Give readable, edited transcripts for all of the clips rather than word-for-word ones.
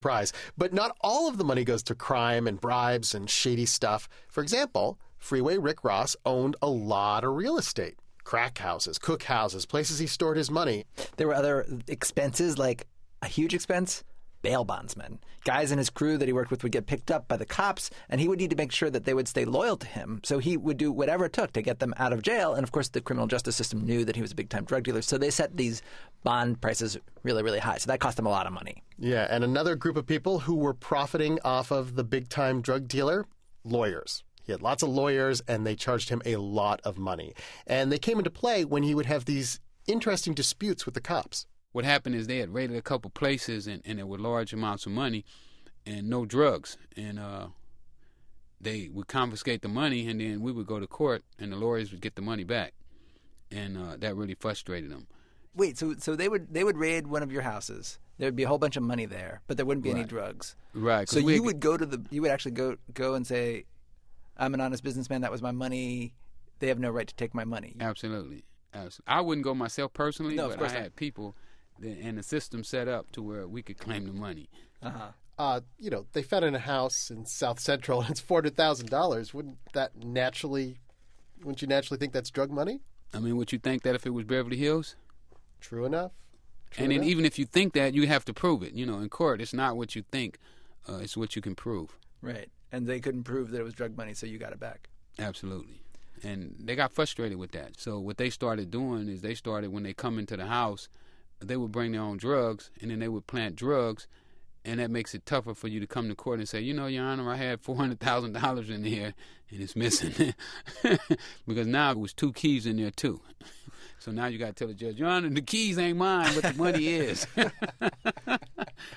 surprise. But not all of the money goes to crime and bribes and shady stuff. For example, Freeway Rick Ross owned a lot of real estate. Crack houses, cook houses, places he stored his money. There were other expenses, like a huge expense, bail bondsmen. Guys in his crew that he worked with would get picked up by the cops, and he would need to make sure that they would stay loyal to him. So he would do whatever it took to get them out of jail. And, of course, the criminal justice system knew that he was a big-time drug dealer, so they set these bond prices really, really high. So that cost them a lot of money. Yeah, and another group of people who were profiting off of the big-time drug dealer, lawyers. He had lots of lawyers, and they charged him a lot of money. And they came into play when he would have these interesting disputes with the cops. What happened is they had raided a couple places, and there were large amounts of money and no drugs. And they would confiscate the money, and then we would go to court, and the lawyers would get the money back. And that really frustrated them. Wait, so they would raid one of your houses. There would be a whole bunch of money there, but there wouldn't be any drugs. Right. So you would actually go and say, I'm an honest businessman, that was my money, they have no right to take my money. Absolutely. I wouldn't go myself personally, no, but I had people and the system set up to where we could claim the money. They found in a house in South Central and it's $400,000. Wouldn't you naturally think that's drug money? I mean, would you think that if it was Beverly Hills? True enough. Then even if you think that, you have to prove it. In court, it's not what you think, it's what you can prove. Right. And they couldn't prove that it was drug money, so you got it back. Absolutely. And they got frustrated with that. So what they started doing is when they come into the house, they would bring their own drugs, and then they would plant drugs, and that makes it tougher for you to come to court and say, Your Honor, I had $400,000 in here, and it's missing. Because now it was 2 keys in there, too. So now you got to tell the judge, Your Honor, the keys ain't mine, but the money is.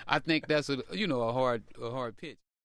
I think that's a hard pitch.